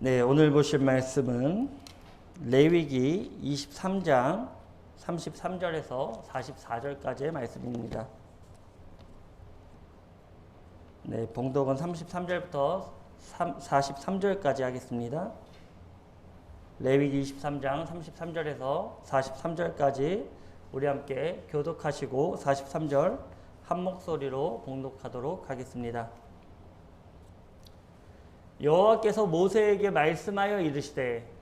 네, 오늘 보실 말씀은 레위기 23장 33절에서 44절까지의 말씀입니다. 네, 봉독은 33절부터 43절까지 하겠습니다. 레위기 23장 33절에서 43절까지 우리 함께 교독하시고 43절 한 목소리로 봉독하도록 하겠습니다. 여호와께서 모세에게 말씀하여 이르시되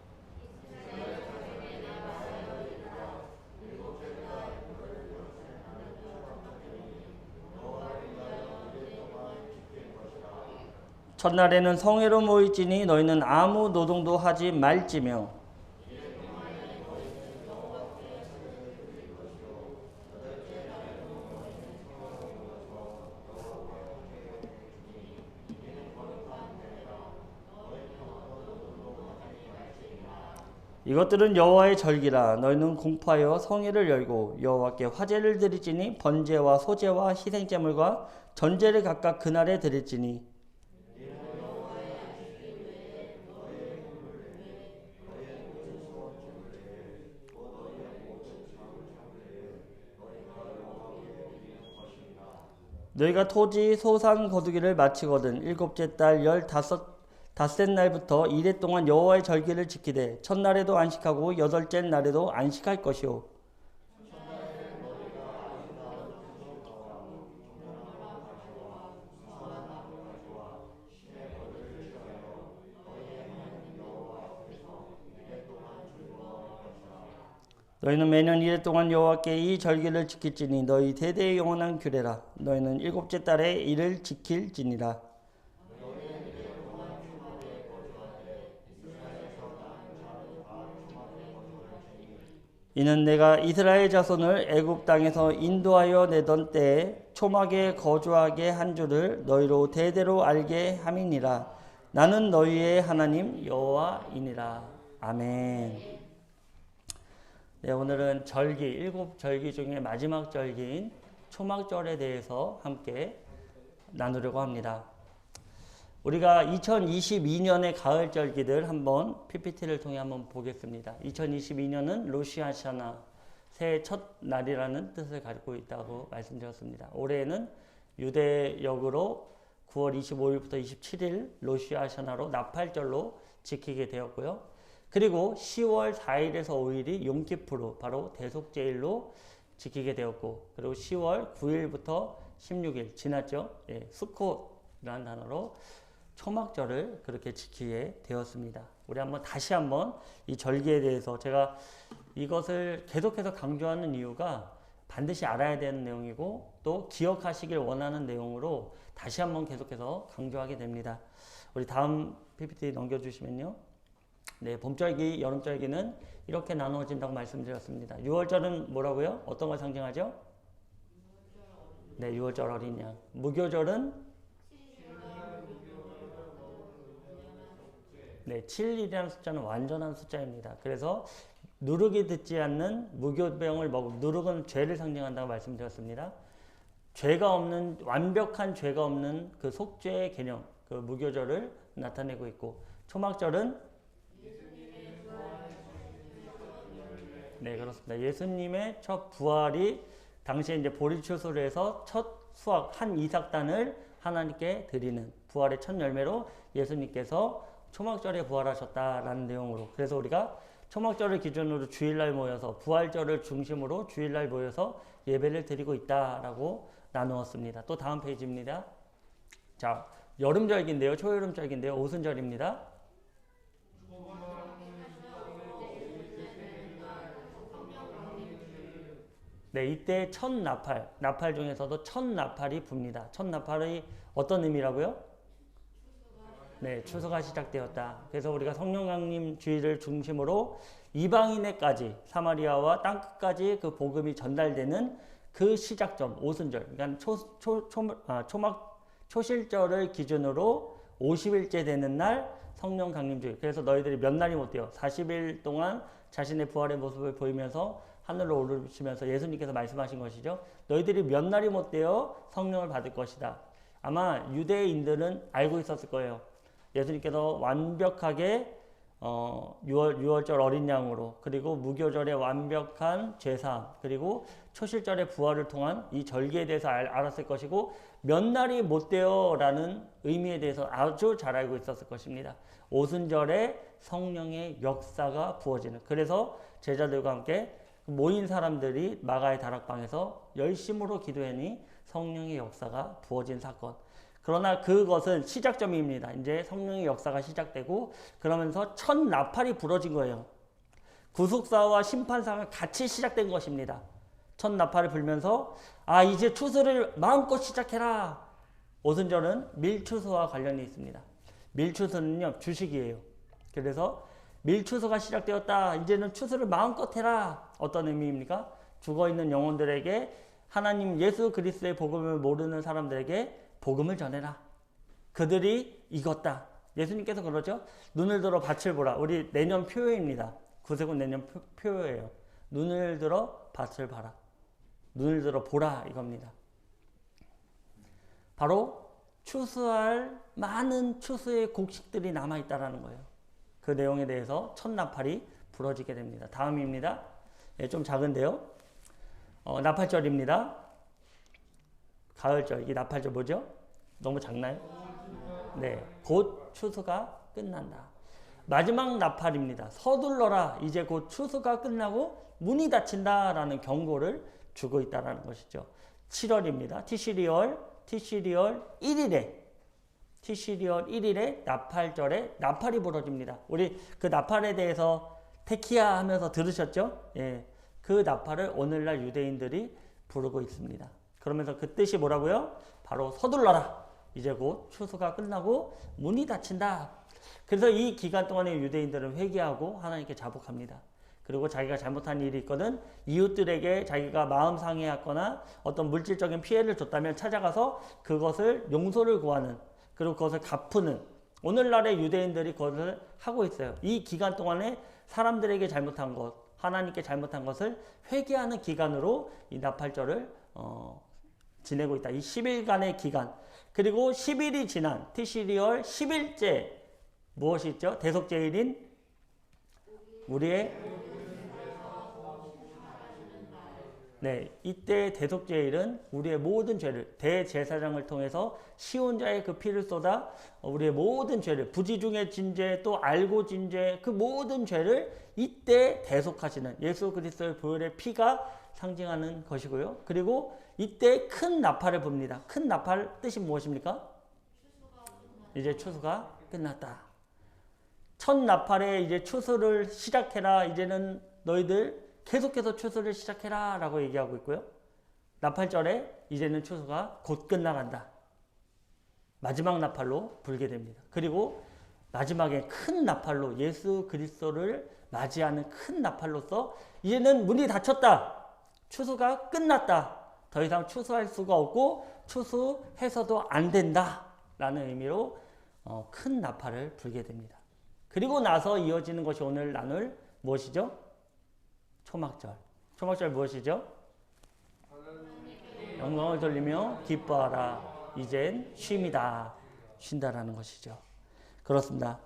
첫날에는 성회로 모일지니 너희는 아무 노동도 하지 말지며 이것들은 여호와의 절기라. 너희는 공포하여 성회를 열고 여호와께 화제를 드릴지니 번제와 소제와 희생제물과 전제를 각각 그날에 드릴지니 너희가 토지 소산 거두기를 마치거든 일곱째 달 15닷새 날부터 이래 동안 여호와의 절기를 지키되 첫날에도 안식하고 여덟째 날에도 안식할 것이요 너희는 매년 이래 동안 여호와께 이 절기를 지킬지니 너희 대대의 영원한 규례라. 너희는 일곱째 달에 이를 지킬지니라. 이는 내가 이스라엘 자손을 애굽 땅에서 인도하여 내던 때에 초막에 거주하게 한 줄을 너희로 대대로 알게 함이니라. 나는 너희의 하나님 여호와이니라. 아멘. 네, 오늘은 절기, 일곱 절기 중에 마지막 절기인 초막절에 대해서 함께 나누려고 합니다. 우리가 2022년의 가을 절기들 한번 PPT를 통해 한번 보겠습니다. 2022년은 로시아샤나, 새해 첫 날이라는 뜻을 가지고 있다고 말씀드렸습니다. 올해는 유대역으로 9월 25일부터 27일 로시아샤나로 나팔절로 지키게 되었고요. 그리고 10월 4일에서 5일이 용키프로 바로 대속제일로 지키게 되었고 그리고 10월 9일부터 16일 지났죠. 예, 수코라는 단어로 초막절을 그렇게 지키게 되었습니다. 우리 다시 한번 이 절기에 대해서 제가 이것을 계속해서 강조하는 이유가 반드시 알아야 되는 내용이고 또 기억하시길 원하는 내용으로 다시 한번 계속해서 강조하게 됩니다. 우리 다음 PPT 넘겨주시면요. 네, 봄절기, 여름절기는 이렇게 나누어진다고 말씀드렸습니다. 6월절은 뭐라고요? 어떤 걸 상징하죠? 네, 6월절 어린 양. 무교절은? 네, 7일이라는 숫자는 완전한 숫자입니다. 그래서 누룩이 듣지 않는 무교병을 먹고, 누룩은 죄를 상징한다고 말씀드렸습니다. 죄가 없는, 완벽한 죄가 없는 그 속죄의 개념, 그 무교절을 나타내고 있고, 초막절은 네, 그렇습니다. 예수님의 첫 부활이 당시에 이제 보리추수를 해서 첫 수확 한 이삭단을 하나님께 드리는 부활의 첫 열매로 예수님께서 초막절에 부활하셨다라는 내용으로 그래서 우리가 초막절을 기준으로 주일날 모여서 부활절을 중심으로 주일날 모여서 예배를 드리고 있다라고 나누었습니다. 또 다음 페이지입니다. 자, 여름절기인데요. 초여름절기인데요. 오순절입니다. 네, 이때 첫 나팔 중에서도 첫 나팔이 붑니다. 첫 나팔이 어떤 의미라고요? 네, 추수가 시작되었다. 그래서 우리가 성령 강림 주일을 중심으로 이방인에까지 사마리아와 땅끝까지 그 복음이 전달되는 그 시작점, 오순절. 그러니까 초실절을 기준으로 50일째 되는 날 성령 강림 주일. 그래서 너희들이 몇 날이 못 돼요. 40일 동안 자신의 부활의 모습을 보이면서 하늘로 오르시면서 예수님께서 말씀하신 것이죠. 너희들이 몇 날이 못 되어 성령을 받을 것이다. 아마 유대인들은 알고 있었을 거예요. 예수님께서 완벽하게 6월절 어린 양으로 그리고 무교절의 완벽한 제사함 그리고 초실절의 부활을 통한 이 절기에 대해서 알았을 것이고 몇 날이 못 되어라는 의미에 대해서 아주 잘 알고 있었을 것입니다. 오순절에 성령의 역사가 부어지는 그래서 제자들과 함께 모인 사람들이 마가의 다락방에서 열심으로 기도하니 성령의 역사가 부어진 사건. 그러나 그것은 시작점입니다. 이제 성령의 역사가 시작되고 그러면서 첫 나팔이 부러진 거예요. 구속사와 심판사가 같이 시작된 것입니다. 첫 나팔을 불면서 이제 추수를 마음껏 시작해라. 오순절은 밀추수와 관련이 있습니다. 밀추수는요 주식이에요. 그래서 밀추수가 시작되었다. 이제는 추수를 마음껏 해라. 어떤 의미입니까? 죽어있는 영혼들에게 하나님 예수 그리스도의 복음을 모르는 사람들에게 복음을 전해라. 그들이 익었다. 예수님께서 그러죠. 눈을 들어 밭을 보라. 우리 내년 표어입니다. 구세군 내년 표어예요. 눈을 들어 밭을 봐라. 눈을 들어 보라 이겁니다. 바로 추수할 많은 추수의 곡식들이 남아있다는 거예요. 그 내용에 대해서 첫 나팔이 부러지게 됩니다. 다음입니다. 좀 작은데요. 나팔절입니다. 가을절, 이 나팔절 뭐죠? 너무 작나요? 네, 곧 추수가 끝난다. 마지막 나팔입니다. 서둘러라. 이제 곧 추수가 끝나고 문이 닫힌다라는 경고를 주고 있다는 것이죠. 7월입니다. 티시리얼 1일에 나팔절에 나팔이 부러집니다. 우리 그 나팔에 대해서 테키야 하면서 들으셨죠? 예, 그 나팔을 오늘날 유대인들이 부르고 있습니다. 그러면서 그 뜻이 뭐라고요? 바로 서둘러라. 이제 곧 추수가 끝나고 문이 닫힌다. 그래서 이 기간 동안에 유대인들은 회개하고 하나님께 자복합니다. 그리고 자기가 잘못한 일이 있거든 이웃들에게 자기가 마음 상해했거나 어떤 물질적인 피해를 줬다면 찾아가서 그것을 용서를 구하는 그리고 그것을 갚는 오늘날의 유대인들이 그것을 하고 있어요. 이 기간 동안에 사람들에게 잘못한 것, 하나님께 잘못한 것을 회개하는 기간으로 이 나팔절을 지내고 있다. 이 10일간의 기간. 그리고 10일이 지난 티시리얼 10일째 무엇이 있죠? 대속죄일인 우리의 이때 대속죄일은 우리의 모든 죄를 대제사장을 통해서 시온자의 그 피를 쏟아 우리의 모든 죄를 부지 중에 진 죄 또 알고 진 죄 그 모든 죄를 이때 대속하시는 예수 그리스도의 보혈의 피가 상징하는 것이고요. 그리고 이때 큰 나팔을 붑니다. 큰 나팔 뜻이 무엇입니까? 이제 추수가 끝났다. 첫 나팔에 이제 추수를 시작해라. 이제는 너희들 계속해서 추수를 시작해라 라고 얘기하고 있고요. 나팔절에 이제는 추수가 곧 끝나간다. 마지막 나팔로 불게 됩니다. 그리고 마지막에 큰 나팔로 예수 그리스도를 맞이하는 큰 나팔로서 이제는 문이 닫혔다. 추수가 끝났다. 더 이상 추수할 수가 없고 추수해서도 안 된다 라는 의미로 큰 나팔을 불게 됩니다. 그리고 나서 이어지는 것이 오늘 나눌 무엇이죠? 초막절. 초막절 무엇이죠? 영광을 돌리며 기뻐하라. 이젠 쉼이다. 쉰다라는 것이죠. 그렇습니다.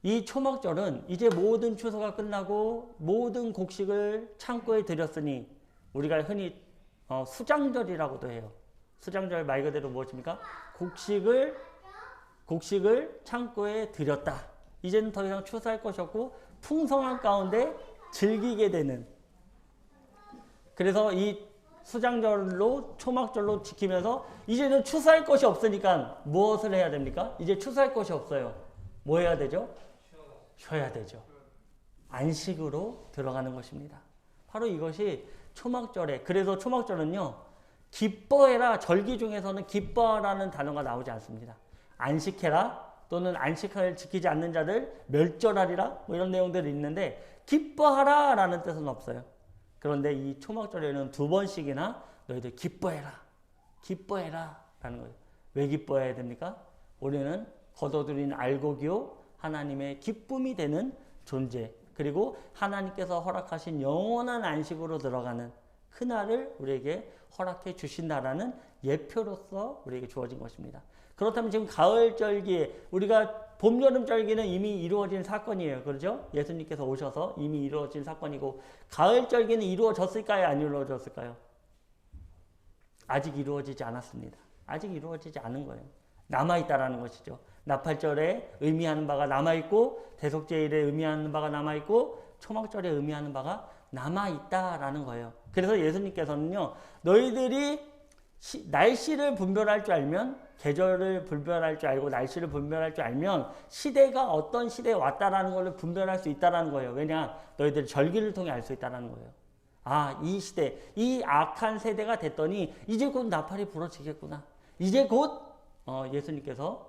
이 초막절은 이제 모든 추수가 끝나고 모든 곡식을 창고에 들였으니 우리가 흔히 수장절이라고도 해요. 수장절 말 그대로 무엇입니까? 곡식을 창고에 들였다. 이제는 더 이상 추수할 것이 없고 풍성한 가운데 즐기게 되는. 그래서 이 수장절로 초막절로 지키면서 이제는 추수할 것이 없으니까 무엇을 해야 됩니까? 이제 추수할 것이 없어요. 뭐 해야 되죠? 쉬어야 되죠. 안식으로 들어가는 것입니다. 바로 이것이 초막절에, 그래서 초막절은요 기뻐해라, 절기 중에서는 기뻐하라는 단어가 나오지 않습니다. 안식해라 또는 안식을 지키지 않는 자들 멸절하리라 뭐 이런 내용들이 있는데 기뻐하라 라는 뜻은 없어요. 그런데 이 초막절에는 2번씩이나 너희들 기뻐해라 라는 거예요. 왜 기뻐해야 됩니까? 우리는 거둬들인 알곡이요 하나님의 기쁨이 되는 존재, 그리고 하나님께서 허락하신 영원한 안식으로 들어가는 그날을 우리에게 허락해 주신다라는 예표로서 우리에게 주어진 것입니다. 그렇다면 지금 가을절기에 우리가 봄, 여름 절기는 이미 이루어진 사건이에요. 그렇죠? 예수님께서 오셔서 이미 이루어진 사건이고 가을 절기는 이루어졌을까요? 안 이루어졌을까요? 아직 이루어지지 않았습니다. 아직 이루어지지 않은 거예요. 남아있다라는 것이죠. 나팔절에 의미하는 바가 남아있고 대속제일에 의미하는 바가 남아있고 초막절에 의미하는 바가 남아있다라는 거예요. 그래서 예수님께서는요. 너희들이 날씨를 분별할 줄 알면 계절을 분별할 줄 알고 날씨를 분별할 줄 알면 시대가 어떤 시대에 왔다라는 것을 분별할 수 있다라는 거예요. 왜냐? 너희들 절기를 통해 알 수 있다라는 거예요. 아, 이 시대, 이 악한 세대가 됐더니 이제 곧 나팔이 부러지겠구나. 이제 곧 예수님께서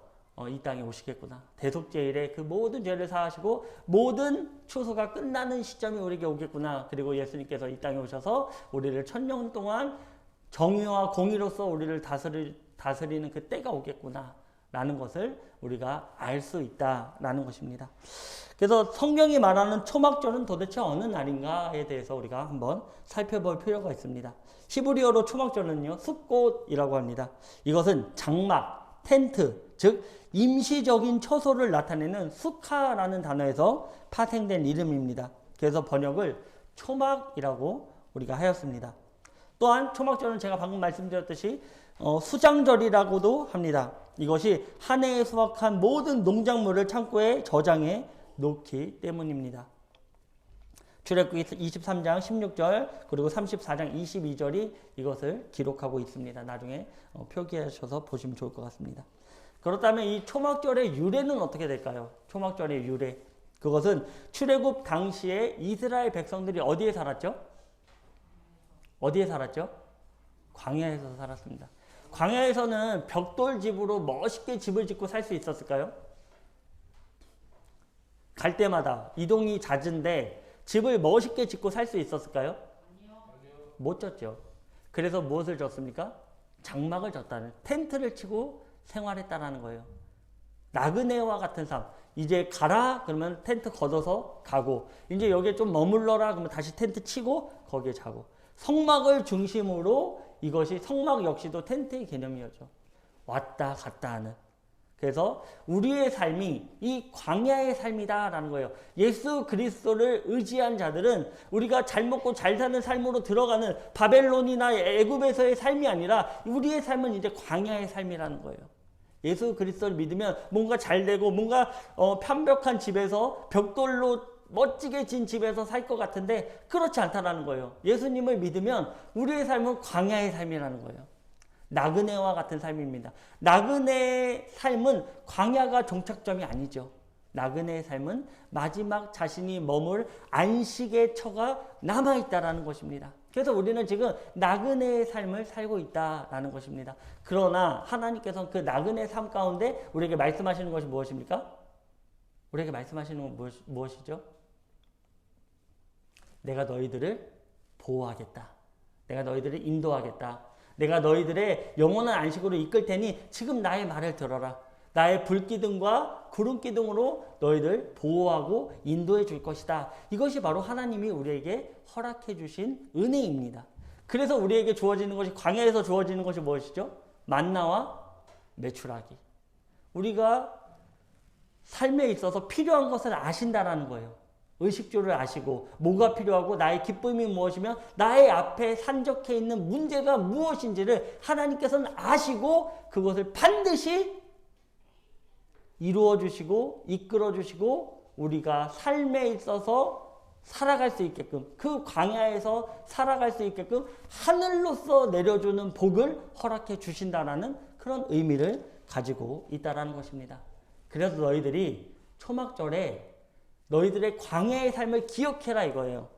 이 땅에 오시겠구나. 대속제일에 그 모든 죄를 사하시고 모든 추수가 끝나는 시점이 우리에게 오겠구나. 그리고 예수님께서 이 땅에 오셔서 우리를 1000년 동안 정의와 공의로서 우리를 다스리는 그 때가 오겠구나 라는 것을 우리가 알 수 있다라는 것입니다. 그래서 성경이 말하는 초막절은 도대체 어느 날인가에 대해서 우리가 한번 살펴볼 필요가 있습니다. 히브리어로 초막절은요, 숫꽃이라고 합니다. 이것은 장막, 텐트, 즉 임시적인 처소를 나타내는 수카라는 단어에서 파생된 이름입니다. 그래서 번역을 초막이라고 우리가 하였습니다. 또한 초막절은 제가 방금 말씀드렸듯이 수장절이라고도 합니다. 이것이 한 해에 수확한 모든 농작물을 창고에 저장해 놓기 때문입니다. 출애굽기 23장 16절 그리고 34장 22절이 이것을 기록하고 있습니다. 나중에 표기하셔서 보시면 좋을 것 같습니다. 그렇다면 이 초막절의 유래는 어떻게 될까요? 초막절의 유래. 그것은 출애굽 당시에 이스라엘 백성들이 어디에 살았죠? 어디에 살았죠? 광야에서 살았습니다. 광야에서는 벽돌 집으로 멋있게 집을 짓고 살 수 있었을까요? 갈 때마다 이동이 잦은데 집을 멋있게 짓고 살 수 있었을까요? 아니요. 못 졌죠. 그래서 무엇을 졌습니까? 장막을 졌다는, 텐트를 치고 생활했다라는 거예요. 나그네와 같은 삶. 이제 가라 그러면 텐트 걷어서 가고, 이제 여기에 좀 머물러라 그러면 다시 텐트 치고 거기에 자고. 성막을 중심으로 이것이 성막 역시도 텐트의 개념이었죠. 왔다 갔다 하는. 그래서 우리의 삶이 이 광야의 삶이다라는 거예요. 예수 그리스도를 의지한 자들은 우리가 잘 먹고 잘 사는 삶으로 들어가는 바벨론이나 애굽에서의 삶이 아니라 우리의 삶은 이제 광야의 삶이라는 거예요. 예수 그리스도를 믿으면 뭔가 잘 되고 뭔가 편벽한 집에서 벽돌로 멋지게 진 집에서 살 것 같은데 그렇지 않다라는 거예요. 예수님을 믿으면 우리의 삶은 광야의 삶이라는 거예요. 나그네와 같은 삶입니다. 나그네의 삶은 광야가 종착점이 아니죠. 나그네의 삶은 마지막 자신이 머물 안식의 처가 남아있다라는 것입니다. 그래서 우리는 지금 나그네의 삶을 살고 있다라는 것입니다. 그러나 하나님께서는 그 나그네 삶 가운데 우리에게 말씀하시는 것이 무엇입니까? 우리에게 말씀하시는 건 무엇이죠? 내가 너희들을 보호하겠다. 내가 너희들을 인도하겠다. 내가 너희들의 영원한 안식으로 이끌 테니 지금 나의 말을 들어라. 나의 불기둥과 구름기둥으로 너희들 보호하고 인도해 줄 것이다. 이것이 바로 하나님이 우리에게 허락해 주신 은혜입니다. 그래서 우리에게 주어지는 것이, 광야에서 주어지는 것이 무엇이죠? 만나와 메추라기. 우리가 삶에 있어서 필요한 것을 아신다라는 거예요. 의식주를 아시고 뭐가 필요하고 나의 기쁨이 무엇이며 나의 앞에 산적해 있는 문제가 무엇인지를 하나님께서는 아시고 그것을 반드시 이루어 주시고 이끌어 주시고 우리가 삶에 있어서 살아갈 수 있게끔, 그 광야에서 살아갈 수 있게끔 하늘로서 내려주는 복을 허락해 주신다라는 그런 의미를 가지고 있다라는 것입니다. 그래서 너희들이 초막절에 너희들의 광야의 삶을 기억해라 이거예요.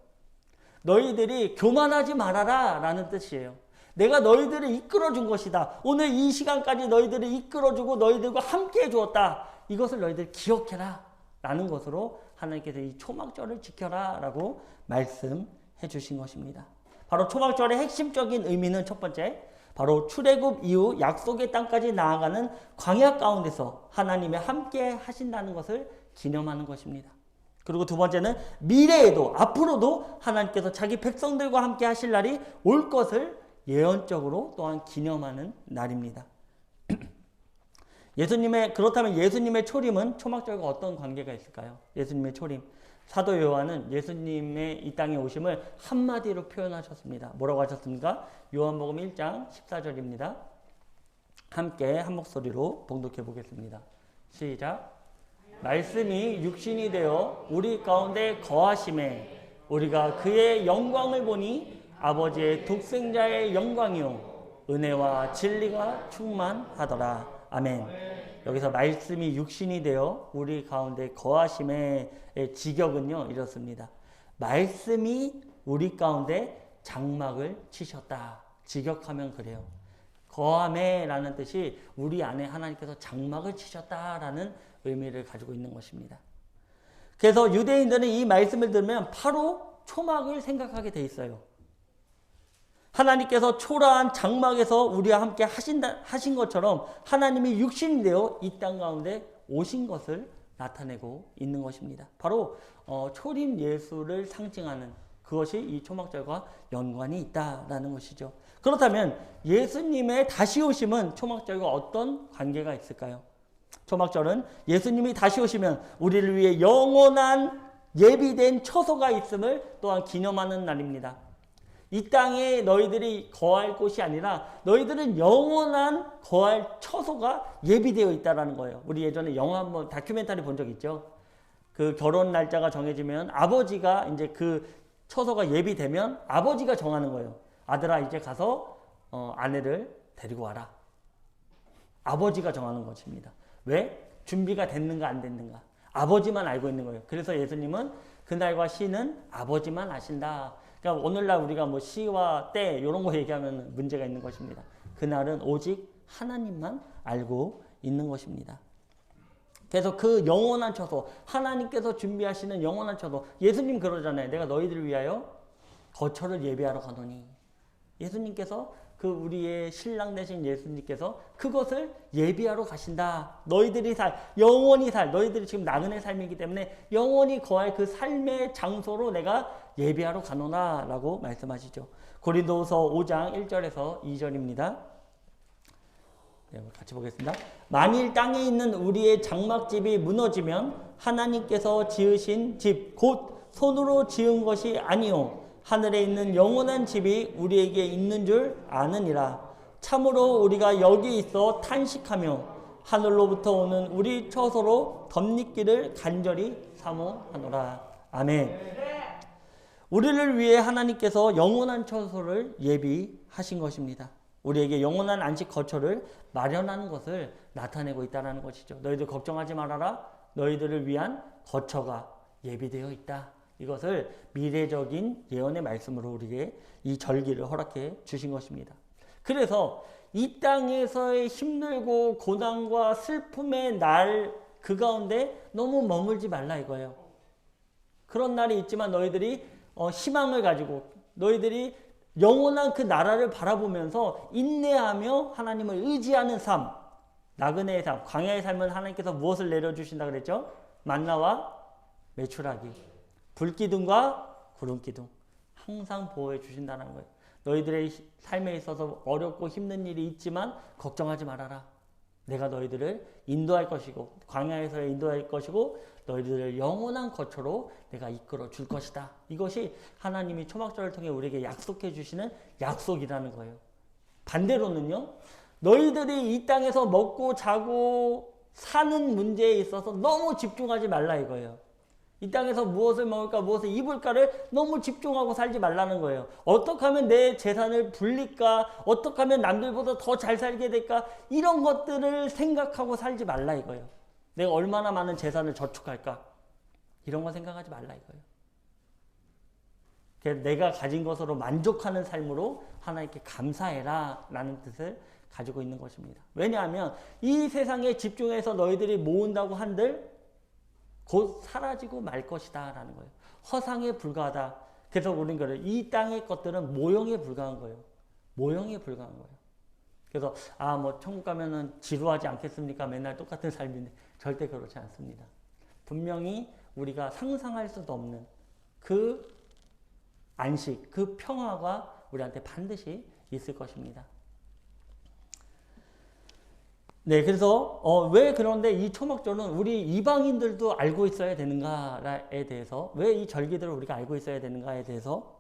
너희들이 교만하지 말아라 라는 뜻이에요. 내가 너희들을 이끌어준 것이다. 오늘 이 시간까지 너희들을 이끌어주고 너희들과 함께 해주었다. 이것을 너희들 기억해라 라는 것으로 하나님께서 이 초막절을 지켜라 라고 말씀해 주신 것입니다. 바로 초막절의 핵심적인 의미는 첫 번째, 바로 출애굽 이후 약속의 땅까지 나아가는 광야 가운데서 하나님의 함께 하신다는 것을 기념하는 것입니다. 그리고 두 번째는 미래에도 앞으로도 하나님께서 자기 백성들과 함께 하실 날이 올 것을 예언적으로 또한 기념하는 날입니다. 그렇다면 예수님의 초림은 초막절과 어떤 관계가 있을까요? 예수님의 초림. 사도 요한은 예수님의 이 땅에 오심을 한마디로 표현하셨습니다. 뭐라고 하셨습니까? 요한복음 1장 14절입니다. 함께 한 목소리로 봉독해 보겠습니다. 시작. 말씀이 육신이 되어 우리 가운데 거하심에 우리가 그의 영광을 보니 아버지의 독생자의 영광이요 은혜와 진리가 충만하더라. 아멘. 여기서 말씀이 육신이 되어 우리 가운데 거하심의 직역은요 이렇습니다. 말씀이 우리 가운데 장막을 치셨다. 직역하면 그래요. 거함에 라는 뜻이 우리 안에 하나님께서 장막을 치셨다라는 의미를 가지고 있는 것입니다. 그래서 유대인들은 이 말씀을 들으면 바로 초막을 생각하게 돼 있어요. 하나님께서 초라한 장막에서 우리와 함께 하신 것처럼 하나님이 육신이 되어 이 땅 가운데 오신 것을 나타내고 있는 것입니다. 바로 초림 예수를 상징하는 그것이 이 초막절과 연관이 있다라는 것이죠. 그렇다면 예수님의 다시 오심은 초막절과 어떤 관계가 있을까요? 초막절은 예수님이 다시 오시면 우리를 위해 영원한 예비된 처소가 있음을 또한 기념하는 날입니다. 이 땅에 너희들이 거할 곳이 아니라 너희들은 영원한 거할 처소가 예비되어 있다는 거예요. 우리 예전에 영화 한번 다큐멘터리 본 적 있죠? 그 결혼 날짜가 정해지면 아버지가 이제 그 처소가 예비되면 아버지가 정하는 거예요. 아들아 이제 가서 아내를 데리고 와라. 아버지가 정하는 것입니다. 왜? 준비가 됐는가 안 됐는가. 아버지만 알고 있는 거예요. 그래서 예수님은 그날과 시는 아버지만 아신다. 그러니까 오늘날 우리가 뭐 시와 때 이런 거 얘기하면 문제가 있는 것입니다. 그날은 오직 하나님만 알고 있는 것입니다. 그래서 그 영원한 처소, 하나님께서 준비하시는 영원한 처소, 예수님 그러잖아요. 내가 너희들을 위하여 거처를 예비하러 가노니. 예수님께서 그 우리의 신랑 되신 예수님께서 그것을 예비하러 가신다. 너희들이 영원히 너희들이 지금 나그네 삶이기 때문에 영원히 거할 그 삶의 장소로 내가 예비하러 가노나 라고 말씀하시죠. 고린도후서 5장 1절에서 2절입니다. 네, 같이 보겠습니다. 만일 땅에 있는 우리의 장막집이 무너지면 하나님께서 지으신 집, 곧 손으로 지은 것이 아니요 하늘에 있는 영원한 집이 우리에게 있는 줄 아느니라. 참으로 우리가 여기 있어 탄식하며 하늘로부터 오는 우리 처소로 덧립기를 간절히 사모하노라. 아멘. 우리를 위해 하나님께서 영원한 처소를 예비하신 것입니다. 우리에게 영원한 안식 거처를 마련하는 것을 나타내고 있다는 것이죠. 너희들 걱정하지 말아라. 너희들을 위한 거처가 예비되어 있다. 이것을 미래적인 예언의 말씀으로 우리에게 이 절기를 허락해 주신 것입니다. 그래서 이 땅에서의 힘들고 고난과 슬픔의 날 그 가운데 너무 머물지 말라 이거예요. 그런 날이 있지만 너희들이 희망을 가지고 너희들이 영원한 그 나라를 바라보면서 인내하며 하나님을 의지하는 삶, 나그네의 삶, 광야의 삶은 하나님께서 무엇을 내려주신다 그랬죠? 만나와 메추라기, 불기둥과 구름기둥 항상 보호해 주신다는 거예요. 너희들의 삶에 있어서 어렵고 힘든 일이 있지만 걱정하지 말아라. 내가 너희들을 인도할 것이고 광야에서 인도할 것이고 너희들을 영원한 거처로 내가 이끌어 줄 것이다. 이것이 하나님이 초막절을 통해 우리에게 약속해 주시는 약속이라는 거예요. 반대로는요. 너희들이 이 땅에서 먹고 자고 사는 문제에 있어서 너무 집중하지 말라 이거예요. 이 땅에서 무엇을 먹을까 무엇을 입을까를 너무 집중하고 살지 말라는 거예요. 어떻게 하면 내 재산을 불릴까, 어떻게 하면 남들보다 더 잘 살게 될까, 이런 것들을 생각하고 살지 말라 이거예요. 내가 얼마나 많은 재산을 저축할까, 이런 거 생각하지 말라 이거예요. 그래서 내가 가진 것으로 만족하는 삶으로 하나님께 감사해라 라는 뜻을 가지고 있는 것입니다. 왜냐하면 이 세상에 집중해서 너희들이 모은다고 한들 곧 사라지고 말 것이다 라는 거예요. 허상에 불과하다. 그래서 우리는 그래요. 이 땅의 것들은 모형에 불과한 거예요. 모형에 불과한 거예요. 그래서 뭐 천국 가면은 지루하지 않겠습니까? 맨날 똑같은 삶인데 절대 그렇지 않습니다. 분명히 우리가 상상할 수도 없는 그 안식, 그 평화가 우리한테 반드시 있을 것입니다. 네, 그래서 왜 그런데 이 초막절은 우리 이방인들도 알고 있어야 되는가에 대해서, 왜 이 절기들을 우리가 알고 있어야 되는가에 대해서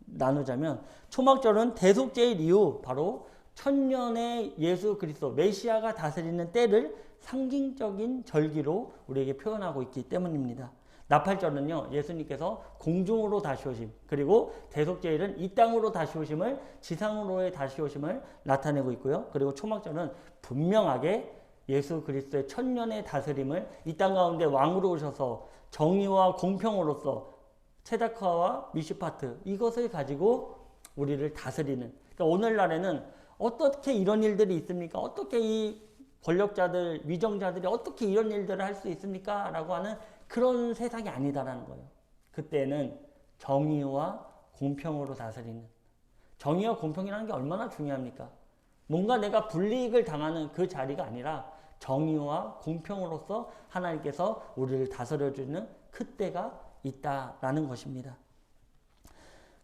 나누자면, 초막절은 대속죄일 이후 바로 천년의 예수 그리스도 메시아가 다스리는 때를 상징적인 절기로 우리에게 표현하고 있기 때문입니다. 나팔절은요, 예수님께서 공중으로 다시 오심, 그리고 대속죄일은 이 땅으로 다시 오심을, 지상으로의 다시 오심을 나타내고 있고요. 그리고 초막절은 분명하게 예수 그리스도의 천년의 다스림을, 이 땅 가운데 왕으로 오셔서 정의와 공평으로서 체다카와 미시파트, 이것을 가지고 우리를 다스리는, 그러니까 오늘날에는 어떻게 이런 일들이 있습니까? 어떻게 이 권력자들, 위정자들이 어떻게 이런 일들을 할 수 있습니까? 라고 하는 그런 세상이 아니다라는 거예요. 그때는 정의와 공평으로 다스리는, 정의와 공평이라는 게 얼마나 중요합니까? 뭔가 내가 불이익을 당하는 그 자리가 아니라 정의와 공평으로서 하나님께서 우리를 다스려주는 그때가 있다라는 것입니다.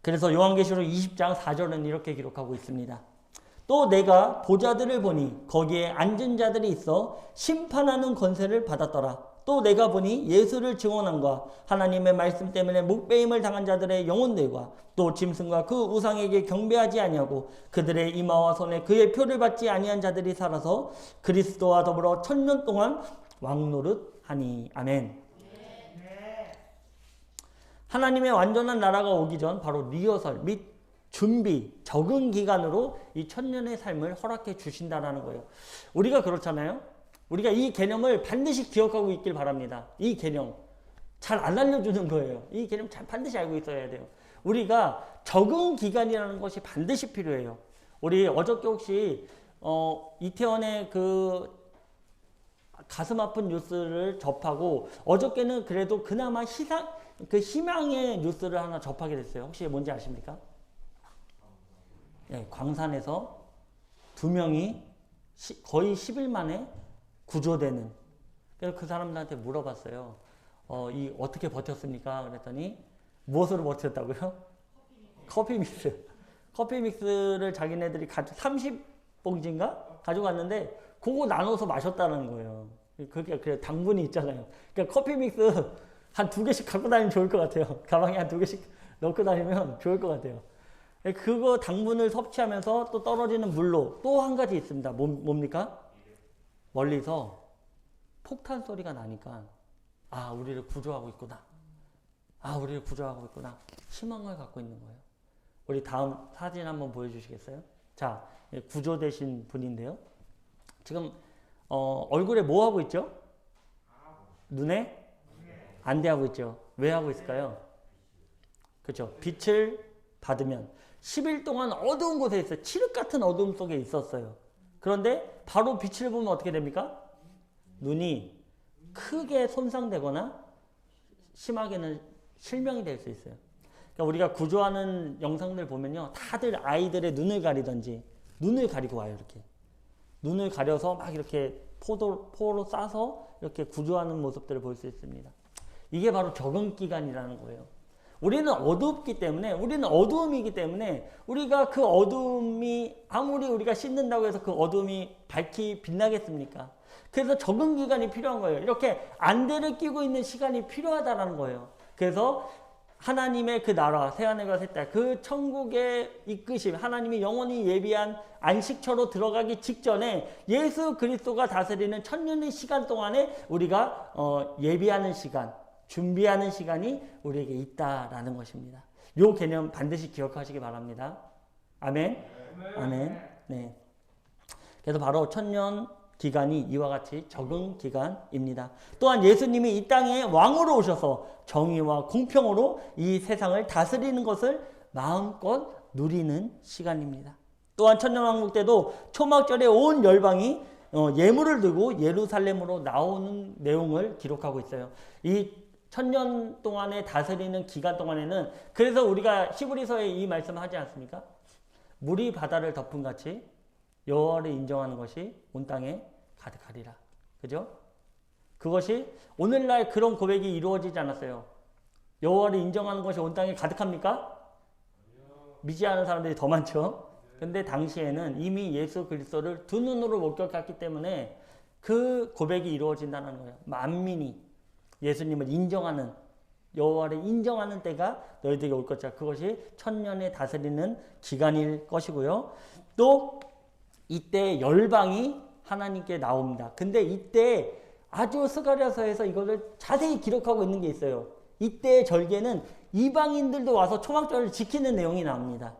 그래서 요한계시록 20장 4절은 이렇게 기록하고 있습니다. 또 내가 보좌들을 보니 거기에 앉은 자들이 있어 심판하는 권세를 받았더라. 또 내가 보니 예수를 증언함과 하나님의 말씀 때문에 묵배임을 당한 자들의 영혼들과 또 짐승과 그 우상에게 경배하지 아니하고 그들의 이마와 손에 그의 표를 받지 아니한 자들이 살아서 그리스도와 더불어 천년 동안 왕노릇하니. 아멘. 하나님의 완전한 나라가 오기 전 바로 리허설 및 준비, 적응 기간으로 이 천년의 삶을 허락해 주신다는 거예요. 우리가 그렇잖아요. 우리가 이 개념을 반드시 기억하고 있길 바랍니다. 이 개념 잘 안 알려주는 거예요. 이 개념 잘 반드시 알고 있어야 돼요. 우리가 적응 기간이라는 것이 반드시 필요해요. 우리 어저께 혹시 이태원의 그 가슴 아픈 뉴스를 접하고, 어저께는 그래도 그나마 희망의 뉴스를 하나 접하게 됐어요. 혹시 뭔지 아십니까? 네, 광산에서 2명이 거의 10일 만에 구조되는. 그래서 그 사람들한테 물어봤어요. 이 어떻게 버텼습니까? 그랬더니 무엇으로 버텼다고요? 커피 믹스. 커피 믹스를 자기네들이 30봉지인가 가져갔는데 그거 나눠서 마셨다는 거예요. 그게 당분이 있잖아요. 그러니까 커피 믹스 한 2개씩 갖고 다니면 좋을 것 같아요. 가방에 한 2개씩 넣고 다니면 좋을 것 같아요. 그거 당분을 섭취하면서 또 떨어지는 물로 또 한 가지 있습니다. 뭡니까? 멀리서 폭탄 소리가 나니까 우리를 구조하고 있구나. 우리를 구조하고 있구나. 희망을 갖고 있는 거예요. 우리 다음 사진 한번 보여주시겠어요? 자, 구조되신 분인데요. 지금 얼굴에 뭐 하고 있죠? 눈에 안대하고 있죠. 왜 하고 있을까요? 그렇죠. 빛을 받으면 10일 동안 어두운 곳에 있어요. 칠흑 같은 어두움 속에 있었어요. 그런데 바로 빛을 보면 어떻게 됩니까? 눈이 크게 손상되거나 심하게는 실명이 될 수 있어요. 그러니까 우리가 구조하는 영상들 보면요, 다들 아이들의 눈을 가리던지 눈을 가리고 와요. 이렇게 눈을 가려서 막 이렇게 포로 싸서 이렇게 구조하는 모습들을 볼 수 있습니다. 이게 바로 적응 기간이라는 거예요. 우리는 어둡기 때문에, 우리는 어두움이기 때문에, 우리가 그 어두움이 아무리 우리가 씻는다고 해서 그 어두움이 밝히 빛나겠습니까? 그래서 적응 기간이 필요한 거예요. 이렇게 안대를 끼고 있는 시간이 필요하다는 거예요. 그래서 하나님의 그 나라, 새하늘과 새 땅, 그 천국의 이끄심, 하나님이 영원히 예비한 안식처로 들어가기 직전에 예수 그리스도가 다스리는 천년의 시간 동안에 우리가 예비하는 시간, 준비하는 시간이 우리에게 있다라는 것입니다. 이 개념 반드시 기억하시기 바랍니다. 아멘. 아멘. 네. 그래서 바로 천년 기간이 이와 같이 적응 기간입니다. 또한 예수님이 이 땅에 왕으로 오셔서 정의와 공평으로 이 세상을 다스리는 것을 마음껏 누리는 시간입니다. 또한 천년왕국 때도 초막절에 온 열방이 예물을 들고 예루살렘으로 나오는 내용을 기록하고 있어요. 이 천년 동안에 다스리는 기간 동안에는, 그래서 우리가 히브리서에 이 말씀을 하지 않습니까? 물이 바다를 덮은 같이 여호와를 인정하는 것이 온 땅에 가득하리라. 그죠? 그것이 오늘날 그런 고백이 이루어지지 않았어요. 여호와를 인정하는 것이 온 땅에 가득합니까? 믿지 않은 사람들이 더 많죠. 근데 당시에는 이미 예수 그리스도를 두 눈으로 목격했기 때문에 그 고백이 이루어진다는 거예요. 만민이 예수님을 인정하는, 여호와를 인정하는 때가 너희들에게 올 것이다. 그것이 천년에 다스리는 기간일 것이고요. 또 이때 열방이 하나님께 나옵니다. 근데 이때 아주 스가랴서에서 이것을 자세히 기록하고 있는 게 있어요. 이때의 절개는 이방인들도 와서 초막절을 지키는 내용이 나옵니다.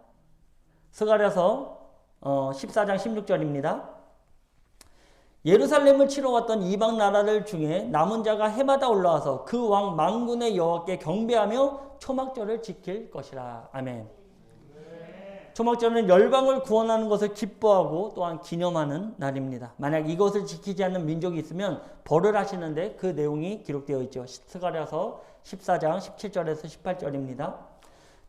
스가랴서 14장 16절입니다. 예루살렘을 치러 갔던 이방 나라들 중에 남은 자가 해마다 올라와서 그 왕 만군의 여호와께 경배하며 초막절을 지킬 것이라. 아멘. 초막절은 열방을 구원하는 것을 기뻐하고 또한 기념하는 날입니다. 만약 이것을 지키지 않는 민족이 있으면 벌을 하시는데 그 내용이 기록되어 있죠. 스가랴서 14장 17절에서 18절입니다.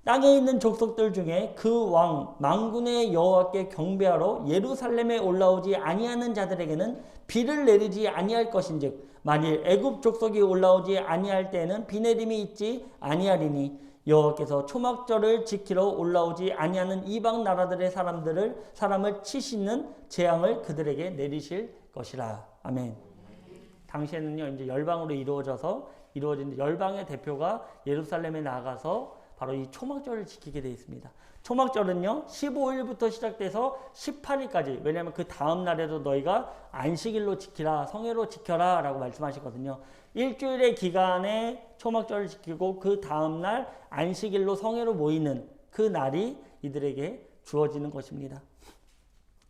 땅에 있는 족속들 중에 그 왕 만군의 여호와께 경배하러 예루살렘에 올라오지 아니하는 자들에게는 비를 내리지 아니할 것인즉 만일 애굽 족속이 올라오지 아니할 때에는 비 내림이 있지 아니하리니 여호와께서 초막절을 지키러 올라오지 아니하는 이방 나라들의 사람을 치시는 재앙을 그들에게 내리실 것이라. 아멘. 당시에는요 이제 열방으로 이루어진 열방의 대표가 예루살렘에 나가서 바로 이 초막절을 지키게 되어 있습니다. 초막절은요 15일부터 시작돼서 18일까지, 왜냐하면 그 다음 날에도 너희가 안식일로 지키라, 성회로 지켜라 라고 말씀하시거든요. 일주일의 기간에 초막절을 지키고 그 다음 날 안식일로 성회로 모이는 그 날이 이들에게 주어지는 것입니다.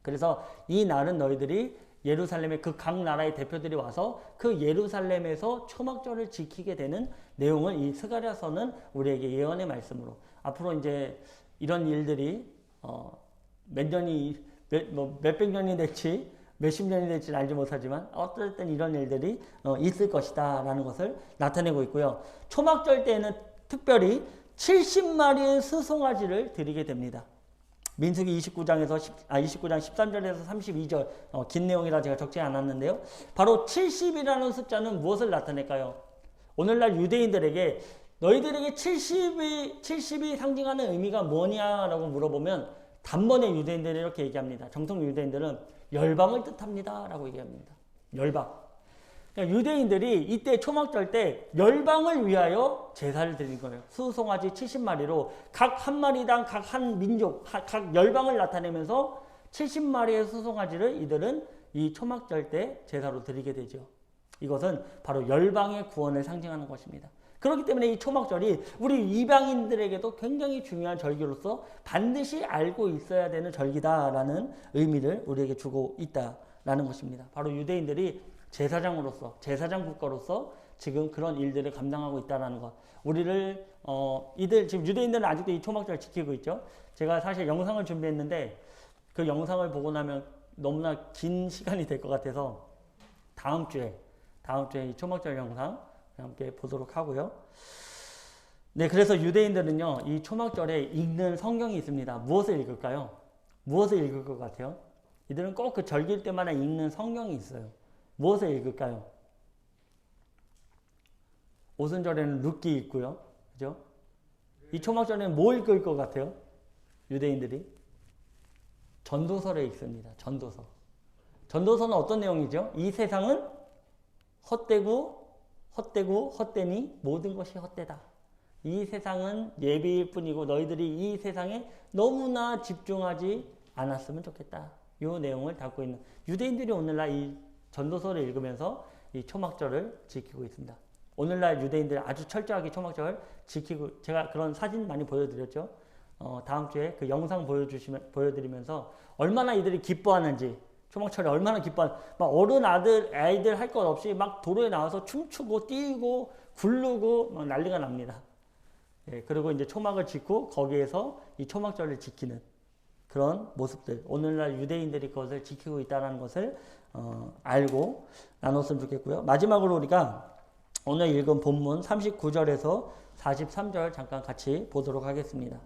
그래서 이 날은 너희들이 예루살렘의 그 각 나라의 대표들이 와서 그 예루살렘에서 초막절을 지키게 되는 내용을 이 스가랴서는 우리에게 예언의 말씀으로, 앞으로 이제 이런 일들이 몇백 년이 될지 몇십 년이 될지는 알지 못하지만 어떨 땐 이런 일들이 있을 것이다 라는 것을 나타내고 있고요. 초막절 때에는 특별히 70마리의 수송아지를 드리게 됩니다. 민수기 29장 13절에서 32절 긴 내용이라 제가 적지 않았는데요. 바로 70이라는 숫자는 무엇을 나타낼까요? 오늘날 유대인들에게 너희들에게 70이 상징하는 의미가 뭐냐라고 물어보면 단번에 유대인들이 이렇게 얘기합니다. 정통 유대인들은 열방을 뜻합니다 라고 얘기합니다. 열방. 그러니까 유대인들이 이때 초막절 때 열방을 위하여 제사를 드린 거예요. 수송아지 70마리로 각 한 마리당 각 한 민족, 각 열방을 나타내면서 70마리의 수송아지를 이들은 이 초막절 때 제사로 드리게 되죠. 이것은 바로 열방의 구원을 상징하는 것입니다. 그렇기 때문에 이 초막절이 우리 이방인들에게도 굉장히 중요한 절기로서 반드시 알고 있어야 되는 절기다라는 의미를 우리에게 주고 있다라는 것입니다. 바로 유대인들이 제사장으로서, 제사장 국가로서 지금 그런 일들을 감당하고 있다는 것. 우리를, 지금 유대인들은 아직도 이 초막절 지키고 있죠. 제가 사실 영상을 준비했는데 그 영상을 보고 나면 너무나 긴 시간이 될 것 같아서 다음 주에 이 초막절 영상 함께 보도록 하고요. 네, 그래서 유대인들은요, 이 초막절에 읽는 성경이 있습니다. 무엇을 읽을까요? 무엇을 읽을 것 같아요? 이들은 꼭 그 절기일 때마다 읽는 성경이 있어요. 무엇을 읽을까요? 오순절에는 룻기 있고요. 그죠? 이 초막절에는 뭐 읽을 것 같아요? 유대인들이? 전도서를 읽습니다. 전도서. 전도서는 어떤 내용이죠? 이 세상은 헛되니 모든 것이 헛되다. 이 세상은 예비일 뿐이고 너희들이 이 세상에 너무나 집중하지 않았으면 좋겠다. 이 내용을 담고 있는 유대인들이 오늘날 이 전도서를 읽으면서 이 초막절을 지키고 있습니다. 오늘날 유대인들 아주 철저하게 초막절을 지키고, 제가 그런 사진 많이 보여드렸죠. 다음 주에 그 영상 보여드리면서 얼마나 이들이 기뻐하는지, 초막절에 얼마나 기뻐하는지, 막 어른 아이들 할 것 없이 막 도로에 나와서 춤추고 뛰고 굴르고 막 난리가 납니다. 예, 그리고 이제 초막을 짓고 거기에서 이 초막절을 지키는 그런 모습들, 오늘날 유대인들이 그것을 지키고 있다는 것을 알고 나눴으면 좋겠고요. 마지막으로 우리가 오늘 읽은 본문 39절에서 43절 잠깐 같이 보도록 하겠습니다.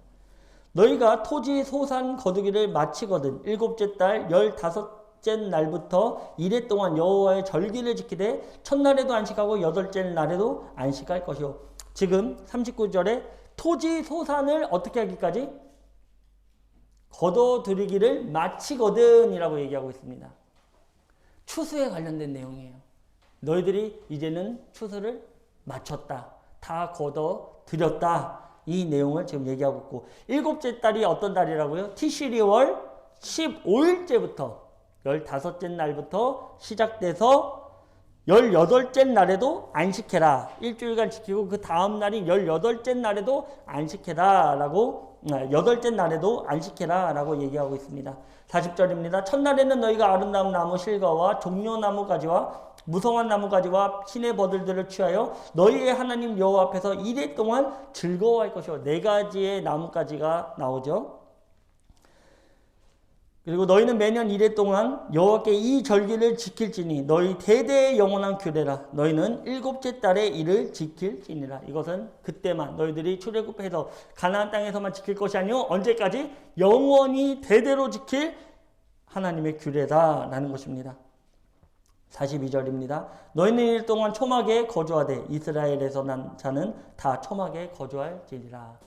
너희가 토지 소산 거두기를 마치거든 일곱째 달 15째 날부터 이래 동안 여호와의 절기를 지키되 첫날에도 안식하고 여덟째 날에도 안식할 것이요. 지금 39절에 토지 소산을 어떻게 하기까지? 거둬들이기를 마치거든 이라고 얘기하고 있습니다. 추수에 관련된 내용이에요. 너희들이 이제는 추수를 마쳤다. 다 거둬들였다. 이 내용을 지금 얘기하고 있고, 일곱째 달이 어떤 달이라고요? 티시리월 15일째부터 15째 날부터 시작돼서 18째 날에도 안식해라. 일주일간 지키고 그 다음 날이 18째 날에도 안식해라 라고, 8째 날에도 안식해라 라고 얘기하고 있습니다. 40절입니다. 첫날에는 너희가 아름다운 나무 실과와 종려나무 가지와 무성한 나무 가지와 신의 버들들을 취하여 너희의 하나님 여호와 앞에서 이래 동안 즐거워할 것이요. 4가지의 나뭇가지가 나오죠. 그리고 너희는 매년 이래 동안 여호와께 이 절기를 지킬지니 너희 대대의 영원한 규례라. 너희는 7째 달에 이를 지킬지니라. 이것은 그때만 너희들이 출애굽해서 가나안 땅에서만 지킬 것이 아니요 언제까지? 영원히 대대로 지킬 하나님의 규례다라는 것입니다. 42절입니다. 너희는 일 동안 초막에 거주하되 이스라엘에서 난 자는 다 초막에 거주할지니라.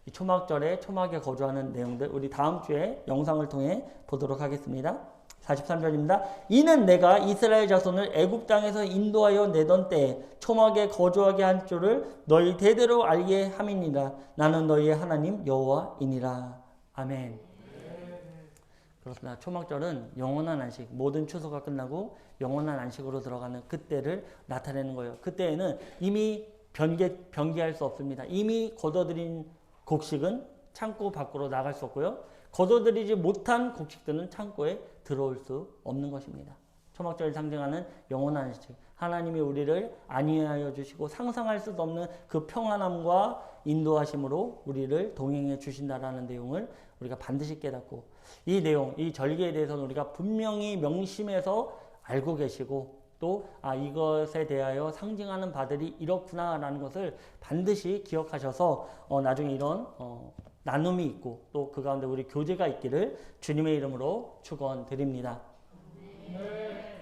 이 초막절에 초막에 거주하는 내용들 우리 다음 주에 영상을 통해 보도록 하겠습니다. 43절입니다. 이는 내가 이스라엘 자손을 애굽 땅에서 인도하여 내던 때에 초막에 거주하게 한 줄을 너희 대대로 알게 함이니라. 나는 너희의 하나님 여호와이니라. 아멘. 그렇습니다. 초막절은 영원한 안식, 모든 추수가 끝나고 영원한 안식으로 들어가는 그때를 나타내는 거예요. 그때에는 이미 변개할 수 없습니다. 이미 거둬들인 곡식은 창고 밖으로 나갈 수 없고요. 거둬들이지 못한 곡식들은 창고에 들어올 수 없는 것입니다. 초막절을 상징하는 영원한 안식, 하나님이 우리를 안위하여 주시고 상상할 수도 없는 그 평안함과 인도하심으로 우리를 동행해 주신다라는 내용을 우리가 반드시 깨닫고, 이 내용, 이 절기에 대해서는 우리가 분명히 명심해서 알고 계시고 또 이것에 대하여 상징하는 바들이 이렇구나라는 것을 반드시 기억하셔서 나중에 이런 나눔이 있고 또 그 가운데 우리 교제가 있기를 주님의 이름으로 축원드립니다. 네.